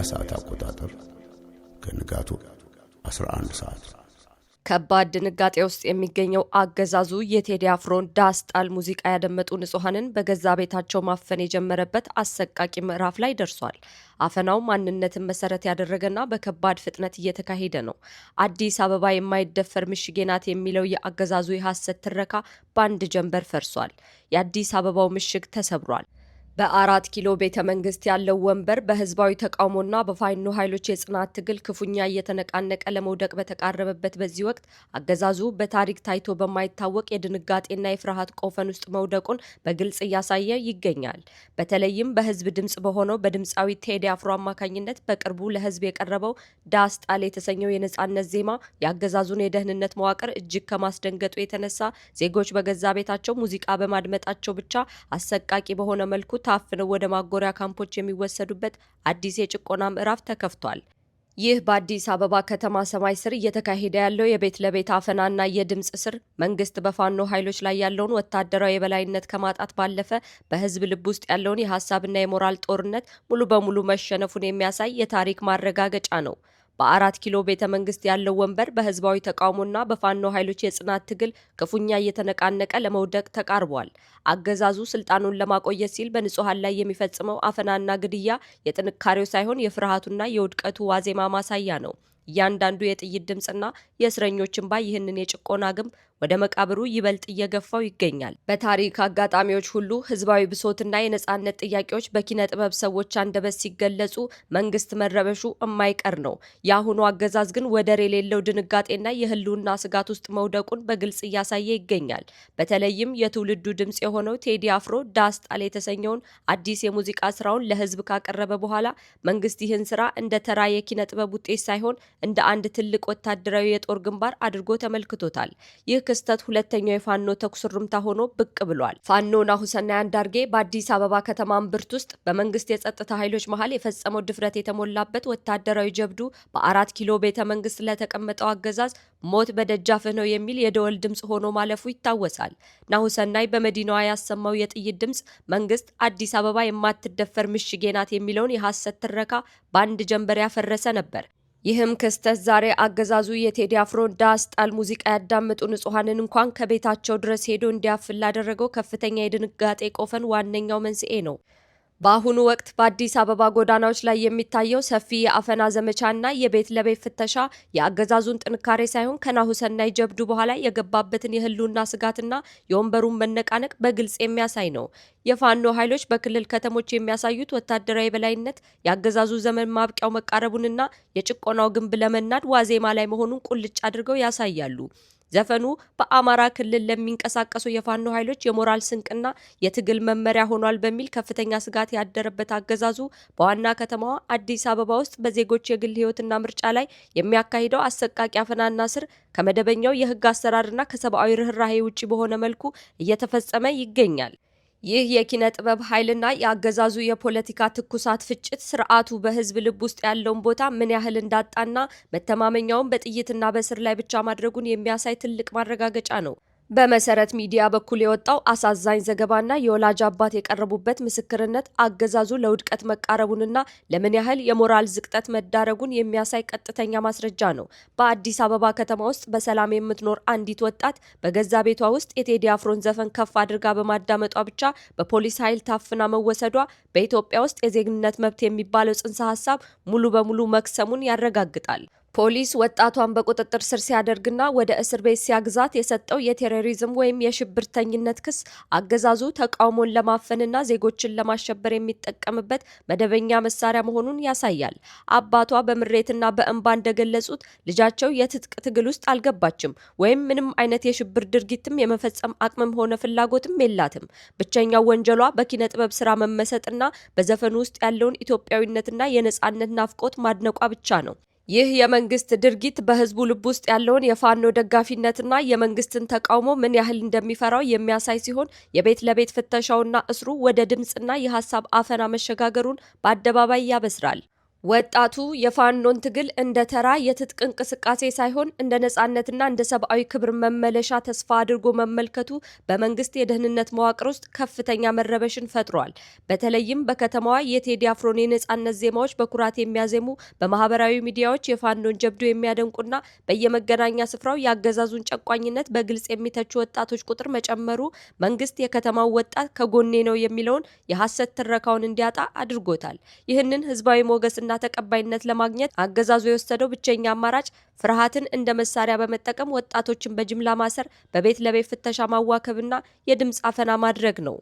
ሰዓት አቆጣጠር ከንጋቱ 11 ሰዓት ከባድ ድንጋጤ ውስጥ የሚገኘው አገዛዙ የቴዲ አፍሮን ዳስ ጣል ሙዚቃ ያደመጡ ንጹሃንን በገዛ ቤታቸው ማፈን የጀመረበት አሰቃቂ ምዕራፍ ላይ ደርሷል። አፈናው ማንነትን መሰረት ያደረገና በከባድ ፍጥነት እየተካሄደ ነው። አዲስ አበባ የማይደፈር ምሽጌ ናት የሚለው የአገዛዙ የሐሰት ትረካ በአንድ ጀንበር ፈርሷል። የአዲስ አበባው ምሽግ ተሰብሯል። በ4 ኪሎ ቤተ መንግስት ያለው ወንበር በህዝባዊ ተቃውሞና በፋኖ ኃይሎች የጽናት ትግል ክፉኛ እየተነቃነቀ ለመውደቅ በተቃረበበት በዚህ ወቅት አገዛዙ በታሪክ ታይቶ በማይታወቅ የድንጋጤና የፍርሃት ቆፈን ውስጥ መውደቁን በግልጽ እያሳየ ይገኛል። በተለይም በህዝብ ድምጽ በሆነው በድምፃዊ ቴዲ አፍሮ አማካኝነት በቅርቡ ለህዝብ የቀረበው ዳስ ጣል የተሰኘው የነጻነት ዜማ የአገዛዙን የደህንነት መዋቅር እጅግ ከማስደንገጡ የተነሳ ዜጎች በገዛ ቤታቸው ሙዚቃ በማድመጣቸው ብቻ አሰቃቂ በሆነ መልኩ ታፍነው ወደ ማጎሪያ ካምፖች የሚወሰዱበት አዲስ የጭቆና ምዕራፍ ተከፍቷል። ይህ በአዲስ አበባ ከተማ ሰማይ ስር እየተካሄደ ያለው የቤት ለቤት አፈናና የድምጽ ስር መንግስት በፋኖ ኃይሎች ላይ ያለውን ወታደራዊ የበላይነት ከማጣት ባለፈ በህዝብ ልብ ውስጥ ያለውን የሀሳብና የሞራል ጦርነት ሙሉ በሙሉ መሸነፉን የሚያሳይ የታሪክ ማረጋገጫ ነው። በ4 ኪሎ ቤተ መንግስት ያለው ወንበር በህዝባዊ ተቃውሞና በፋኖ ኃይሎች የጽናት ትግል ክፉኛ እየተነቃነቀ ለመውደቅ ተቃርቧል። አገዛዙ ስልጣኑን ለማቆየት ሲል በንጹሃን ላይ የሚፈጽመው አፈናና ግድያ የጥንካሬው ሳይሆን የፍርሃቱና የውድቀቱ ዋዜማ ማሳያ ነው። እያንዳንዱ የጥይት ድምጽና የእስረኞች እንባ ይህንን የጭቆና ግንብ ወደ መቃብሩ ይበልጥ እየገፋው ይገኛል። በታሪክ አጋጣሚዎች ሁሉ ህዝባዊ ብሶትና የነጻነት ጥያቄዎች በኪነ ጥበብ ሰዎች አንደበት ሲገለጹ መንግስት መረበሹ የማይቀር ነው። የአሁኑ አገዛዝ ግን ወደር የሌለው ድንጋጤና የህልውና ስጋት ውስጥ መውደቁን በግልጽ እያሳየ ይገኛል። በተለይም የትውልዱ ድምጽ የሆነው ቴዲ አፍሮ ዳስ ጣል የተሰኘውን አዲስ የሙዚቃ ስራውን ለህዝብ ካቀረበ በኋላ መንግስት ይህን ስራ እንደ ተራ የኪነ ጥበብ ውጤት ሳይሆን እንደ አንድ ትልቅ ወታደራዊ የጦር ግንባር አድርጎ ተመልክቶታል። ይህ ክስተት ሁለተኛው የፋኖ ተኩስ ሩምታ ሆኖ ብቅ ብሏል። ፋኖ ናሁሰናይ አንዳርጌ በአዲስ አበባ ከተማ እምብርት ውስጥ በመንግስት የጸጥታ ኃይሎች መሃል የፈጸመው ድፍረት የተሞላበት ወታደራዊ ጀብዱ በ4 ኪሎ ቤተ መንግስት ለተቀመጠው አገዛዝ ሞት በደጃፍህ ነው የሚል የደወል ድምጽ ሆኖ ማለፉ ይታወሳል። ናሁሰናይ በመዲናዋ ያሰማው የጥይት ድምጽ መንግስት አዲስ አበባ የማትደፈር ምሽጌ ናት የሚለውን የሐሰት ትረካ በአንድ ጀንበር ያፈረሰ ነበር። ይህም ክስተት ዛሬ አገዛዙ የቴዲ አፍሮን ዳስ ጣል ሙዚቃ ያዳመጡ ንጹሃንን እንኳን ከቤታቸው ድረስ ሄዶ እንዲያፍል ላደረገው ከፍተኛ የድንጋጤ ቆፈን ዋነኛው መንስኤ ነው። በአሁኑ ወቅት በአዲስ አበባ ጎዳናዎች ላይ የሚታየው ሰፊ የአፈና ዘመቻና የቤት ለቤት ፍተሻ የአገዛዙን ጥንካሬ ሳይሆን ከናሁሰናይ ጀብዱ በኋላ የገባበትን የህልውና ስጋትና የወንበሩን መነቃነቅ በግልጽ የሚያሳይ ነው። የፋኖ ኃይሎች በክልል ከተሞች የሚያሳዩት ወታደራዊ በላይነት የአገዛዙ ዘመን ማብቂያው መቃረቡንና የጭቆናው ግንብ ለመናድ ዋዜማ ላይ መሆኑን ቁልጭ አድርገው ያሳያሉ። ዘፈኑ በአማራ ክልል ለሚንቀሳቀሱ የፋኖ ኃይሎች የሞራል ስንቅና የትግል መመሪያ ሆኗል በሚል ከፍተኛ ስጋት ያደረበት አገዛዙ በዋና ከተማዋ አዲስ አበባ ውስጥ በዜጎች የግል ህይወትና ምርጫ ላይ የሚያካሂደው አሰቃቂ አፈናና ስር ከመደበኛው የህግ አሰራርና ከሰብአዊ ርህራሄ ውጪ በሆነ መልኩ እየተፈጸመ ይገኛል። ይህ የኪነ ጥበብ ኃይልና የአገዛዙ የፖለቲካ ትኩሳት ፍጭት ስርዓቱ በህዝብ ልብ ውስጥ ያለውን ቦታ ምን ያህል እንዳጣና መተማመኛውን በጥይትና በስር ላይ ብቻ ማድረጉን የሚያሳይ ትልቅ ማረጋገጫ ነው። በመሰረት ሚዲያ በኩል የወጣው አሳዛኝ ዘገባና የወላጅ አባት የቀረቡበት ምስክርነት አገዛዙ ለውድቀት መቃረቡንና ለምን ያህል የሞራል ዝቅጠት መዳረጉን የሚያሳይ ቀጥተኛ ማስረጃ ነው። በአዲስ አበባ ከተማ ውስጥ በሰላም የምትኖር አንዲት ወጣት በገዛ ቤቷ ውስጥ የቴዲ አፍሮን ዘፈን ከፍ አድርጋ በማዳመጧ ብቻ በፖሊስ ኃይል ታፍና መወሰዷ በኢትዮጵያ ውስጥ የዜግነት መብት የሚባለው ጽንሰ ሀሳብ ሙሉ በሙሉ መክሰሙን ያረጋግጣል። ፖሊስ ወጣቷን በቁጥጥር ስር ሲያደርግና ወደ እስር ቤት ሲያግዛት የሰጠው የቴሮሪዝም ወይም የሽብርተኝነት ክስ አገዛዙ ተቃውሞን ለማፈንና ዜጎችን ለማሸበር የሚጠቀምበት መደበኛ መሳሪያ መሆኑን ያሳያል። አባቷ በምሬትና በእንባ እንደገለጹት ልጃቸው የትጥቅ ትግል ውስጥ አልገባችም ወይም ምንም አይነት የሽብር ድርጊትም የመፈጸም አቅምም ሆነ ፍላጎትም የላትም። ብቸኛው ወንጀሏ በኪነ ጥበብ ስራ መመሰጥና በዘፈኑ ውስጥ ያለውን ኢትዮጵያዊነትና የነጻነት ናፍቆት ማድነቋ ብቻ ነው። ይህ የመንግስት ድርጊት በህዝቡ ልብ ውስጥ ያለውን የፋኖ ደጋፊነትና የመንግስትን ተቃውሞ ምን ያህል እንደሚፈራው የሚያሳይ ሲሆን የቤት ለቤት ፍተሻውና እስሩ ወደ ድምጽና የሐሳብ አፈና መሸጋገሩን በአደባባይ ያበስራል። ወጣቱ የፋኖን ትግል እንደ ተራ የትጥቅ እንቅስቃሴ ሳይሆን እንደ ነጻነትና እንደ ሰብአዊ ክብር መመለሻ ተስፋ አድርጎ መመልከቱ በመንግስት የደህንነት መዋቅር ውስጥ ከፍተኛ መረበሽን ፈጥሯል። በተለይም በከተማዋ የቴዲ አፍሮን የነጻነት ዜማዎች በኩራት የሚያዜሙ፣ በማህበራዊ ሚዲያዎች የፋኖን ጀብዱ የሚያደንቁና በየመገናኛ ስፍራው የአገዛዙን ጨቋኝነት በግልጽ የሚተቹ ወጣቶች ቁጥር መጨመሩ መንግስት የከተማው ወጣት ከጎኔ ነው የሚለውን የሐሰት ትረካውን እንዲያጣ አድርጎታል። ይህንን ህዝባዊ ሞገስ እና ተቀባይነት ለማግኘት አገዛዙ የወሰደው ብቸኛ አማራጭ ፍርሃትን እንደ መሳሪያ በመጠቀም ወጣቶችን በጅምላ ማሰር፣ በቤት ለቤት ፍተሻ ማዋከብና የድምፅ አፈና ማድረግ ነው።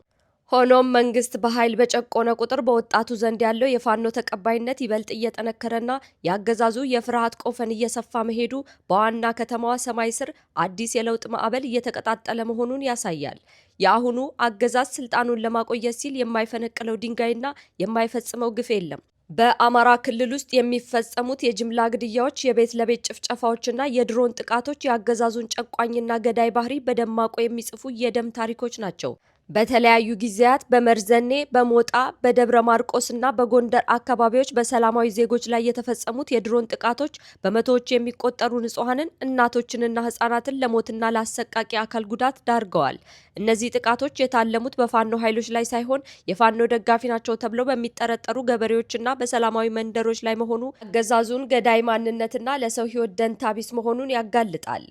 ሆኖም መንግስት በኃይል በጨቆነ ቁጥር በወጣቱ ዘንድ ያለው የፋኖ ተቀባይነት ይበልጥ እየጠነከረና የአገዛዙ የፍርሃት ቆፈን እየሰፋ መሄዱ በዋና ከተማዋ ሰማይ ስር አዲስ የለውጥ ማዕበል እየተቀጣጠለ መሆኑን ያሳያል። የአሁኑ አገዛዝ ስልጣኑን ለማቆየት ሲል የማይፈነቅለው ድንጋይና የማይፈጽመው ግፍ የለም። በአማራ ክልል ውስጥ የሚፈጸሙት የጅምላ ግድያዎች፣ የቤት ለቤት ጭፍጨፋዎችና የድሮን ጥቃቶች የአገዛዙን ጨቋኝና ገዳይ ባህሪ በደማቁ የሚጽፉ የደም ታሪኮች ናቸው። በተለያዩ ጊዜያት በመርዘኔ፣ በሞጣ፣ በደብረ ማርቆስና በጎንደር አካባቢዎች በሰላማዊ ዜጎች ላይ የተፈጸሙት የድሮን ጥቃቶች በመቶዎች የሚቆጠሩ ንጹሐንን እናቶችንና ህጻናትን ለሞትና ለአሰቃቂ አካል ጉዳት ዳርገዋል። እነዚህ ጥቃቶች የታለሙት በፋኖ ኃይሎች ላይ ሳይሆን የፋኖ ደጋፊ ናቸው ተብለው በሚጠረጠሩ ገበሬዎችና በሰላማዊ መንደሮች ላይ መሆኑ አገዛዙን ገዳይ ማንነትና ለሰው ህይወት ደንታ ቢስ መሆኑን ያጋልጣል።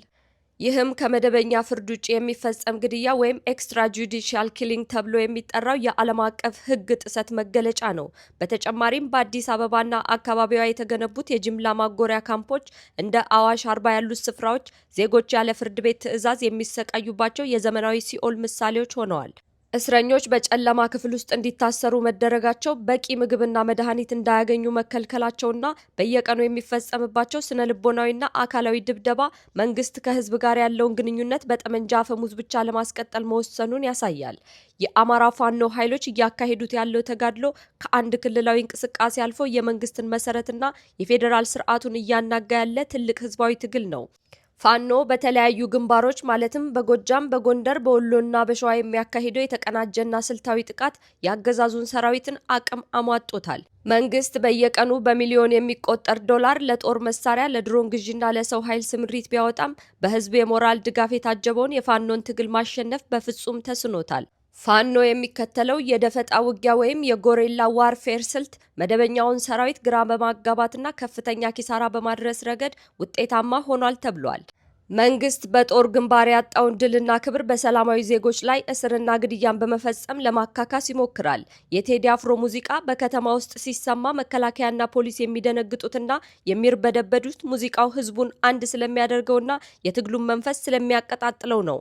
ይህም ከመደበኛ ፍርድ ውጭ የሚፈጸም ግድያ ወይም ኤክስትራ ጁዲሻል ኪሊንግ ተብሎ የሚጠራው የዓለም አቀፍ ህግ ጥሰት መገለጫ ነው። በተጨማሪም በአዲስ አበባና አካባቢዋ የተገነቡት የጅምላ ማጎሪያ ካምፖች እንደ አዋሽ አርባ ያሉት ስፍራዎች ዜጎች ያለ ፍርድ ቤት ትዕዛዝ የሚሰቃዩባቸው የዘመናዊ ሲኦል ምሳሌዎች ሆነዋል። እስረኞች በጨለማ ክፍል ውስጥ እንዲታሰሩ መደረጋቸው፣ በቂ ምግብና መድኃኒት እንዳያገኙ መከልከላቸውና በየቀኑ የሚፈጸምባቸው ስነ ልቦናዊና አካላዊ ድብደባ መንግስት ከህዝብ ጋር ያለውን ግንኙነት በጠመንጃ አፈሙዝ ብቻ ለማስቀጠል መወሰኑን ያሳያል። የአማራ ፋኖ ኃይሎች እያካሄዱት ያለው ተጋድሎ ከአንድ ክልላዊ እንቅስቃሴ አልፎ የመንግስትን መሰረትና የፌዴራል ስርዓቱን እያናጋ ያለ ትልቅ ህዝባዊ ትግል ነው። ፋኖ በተለያዩ ግንባሮች ማለትም በጎጃም፣ በጎንደር፣ በወሎና በሸዋ የሚያካሂደው የተቀናጀና ስልታዊ ጥቃት የአገዛዙን ሰራዊትን አቅም አሟጦታል። መንግስት በየቀኑ በሚሊዮን የሚቆጠር ዶላር ለጦር መሳሪያ፣ ለድሮን ግዥና ለሰው ኃይል ስምሪት ቢያወጣም በህዝብ የሞራል ድጋፍ የታጀበውን የፋኖን ትግል ማሸነፍ በፍጹም ተስኖታል። ፋኖ የሚከተለው የደፈጣ ውጊያ ወይም የጎሬላ ዋርፌር ስልት መደበኛውን ሰራዊት ግራ በማጋባትና ከፍተኛ ኪሳራ በማድረስ ረገድ ውጤታማ ሆኗል ተብሏል። መንግስት በጦር ግንባር ያጣውን ድልና ክብር በሰላማዊ ዜጎች ላይ እስርና ግድያን በመፈጸም ለማካካስ ይሞክራል። የቴዲ አፍሮ ሙዚቃ በከተማ ውስጥ ሲሰማ መከላከያና ፖሊስ የሚደነግጡትና የሚርበደበዱት ሙዚቃው ህዝቡን አንድ ስለሚያደርገውና የትግሉን መንፈስ ስለሚያቀጣጥለው ነው።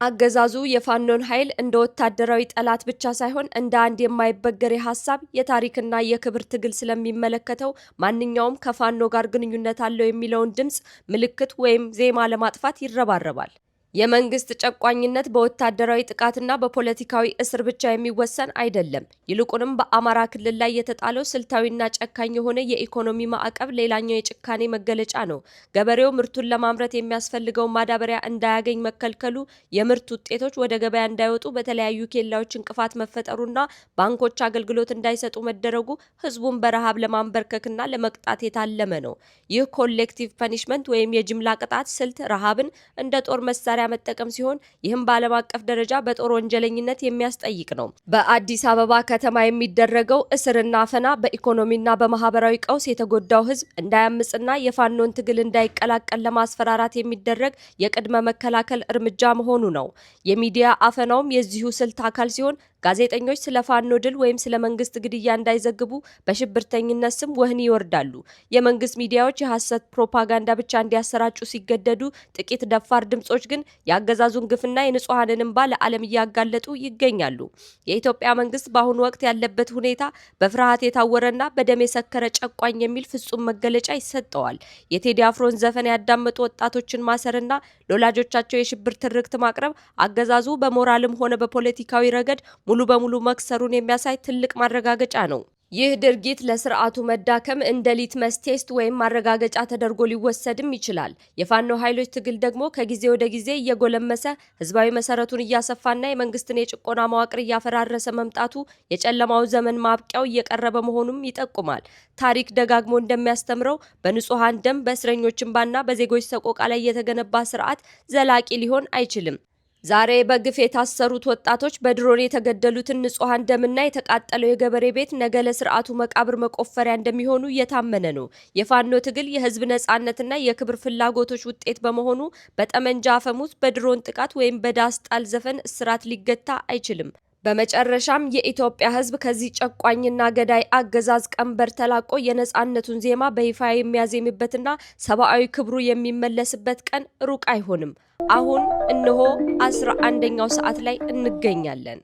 አገዛዙ የፋኖን ኃይል እንደ ወታደራዊ ጠላት ብቻ ሳይሆን እንደ አንድ የማይበገር የሀሳብ የታሪክና የክብር ትግል ስለሚመለከተው ማንኛውም ከፋኖ ጋር ግንኙነት አለው የሚለውን ድምፅ፣ ምልክት ወይም ዜማ ለማጥፋት ይረባረባል። የመንግስት ጨቋኝነት በወታደራዊ ጥቃትና በፖለቲካዊ እስር ብቻ የሚወሰን አይደለም። ይልቁንም በአማራ ክልል ላይ የተጣለው ስልታዊና ጨካኝ የሆነ የኢኮኖሚ ማዕቀብ ሌላኛው የጭካኔ መገለጫ ነው። ገበሬው ምርቱን ለማምረት የሚያስፈልገውን ማዳበሪያ እንዳያገኝ መከልከሉ፣ የምርት ውጤቶች ወደ ገበያ እንዳይወጡ በተለያዩ ኬላዎች እንቅፋት መፈጠሩና ባንኮች አገልግሎት እንዳይሰጡ መደረጉ ህዝቡን በረሃብ ለማንበርከክና ለመቅጣት የታለመ ነው። ይህ ኮሌክቲቭ ፐኒሽመንት ወይም የጅምላ ቅጣት ስልት ረሃብን እንደ ጦር መሳሪያ መጠቀም ሲሆን ይህም በዓለም አቀፍ ደረጃ በጦር ወንጀለኝነት የሚያስጠይቅ ነው። በአዲስ አበባ ከተማ የሚደረገው እስርና አፈና በኢኮኖሚና በማህበራዊ ቀውስ የተጎዳው ህዝብ እንዳያምጽና የፋኖን ትግል እንዳይቀላቀል ለማስፈራራት የሚደረግ የቅድመ መከላከል እርምጃ መሆኑ ነው። የሚዲያ አፈናውም የዚሁ ስልት አካል ሲሆን ጋዜጠኞች ስለ ፋኖ ድል ወይም ስለ መንግስት ግድያ እንዳይዘግቡ በሽብርተኝነት ስም ወህኒ ይወርዳሉ። የመንግስት ሚዲያዎች የሐሰት ፕሮፓጋንዳ ብቻ እንዲያሰራጩ ሲገደዱ፣ ጥቂት ደፋር ድምጾች ግን የአገዛዙን ግፍና የንጹሐንን እንባ ለዓለም እያጋለጡ ይገኛሉ። የኢትዮጵያ መንግስት በአሁኑ ወቅት ያለበት ሁኔታ በፍርሃት የታወረና በደም የሰከረ ጨቋኝ የሚል ፍጹም መገለጫ ይሰጠዋል። የቴዲ አፍሮን ዘፈን ያዳመጡ ወጣቶችን ማሰርና ለወላጆቻቸው የሽብር ትርክት ማቅረብ አገዛዙ በሞራልም ሆነ በፖለቲካዊ ረገድ ሙሉ በሙሉ መክሰሩን የሚያሳይ ትልቅ ማረጋገጫ ነው። ይህ ድርጊት ለስርዓቱ መዳከም እንደ ሊትመስ ቴስት ወይም ማረጋገጫ ተደርጎ ሊወሰድም ይችላል። የፋኖ ኃይሎች ትግል ደግሞ ከጊዜ ወደ ጊዜ እየጎለመሰ ህዝባዊ መሰረቱን እያሰፋና የመንግስትን የጭቆና መዋቅር እያፈራረሰ መምጣቱ የጨለማው ዘመን ማብቂያው እየቀረበ መሆኑም ይጠቁማል። ታሪክ ደጋግሞ እንደሚያስተምረው በንጹሃን ደም በእስረኞች እንባና በዜጎች ሰቆቃ ላይ የተገነባ ስርዓት ዘላቂ ሊሆን አይችልም። ዛሬ በግፍ የታሰሩት ወጣቶች በድሮን የተገደሉትን ንጹሃን ደምና የተቃጠለው የገበሬ ቤት ነገ ለስርዓቱ መቃብር መቆፈሪያ እንደሚሆኑ እየታመነ ነው። የፋኖ ትግል የህዝብ ነጻነትና የክብር ፍላጎቶች ውጤት በመሆኑ በጠመንጃ አፈሙዝ፣ በድሮን ጥቃት ወይም በዳስ ጣል ዘፈን እስራት ሊገታ አይችልም። በመጨረሻም የኢትዮጵያ ህዝብ ከዚህ ጨቋኝና ገዳይ አገዛዝ ቀንበር ተላቆ የነጻነቱን ዜማ በይፋ የሚያዜምበትና ሰብአዊ ክብሩ የሚመለስበት ቀን ሩቅ አይሆንም። አሁን እነሆ 11ኛው ሰዓት ላይ እንገኛለን።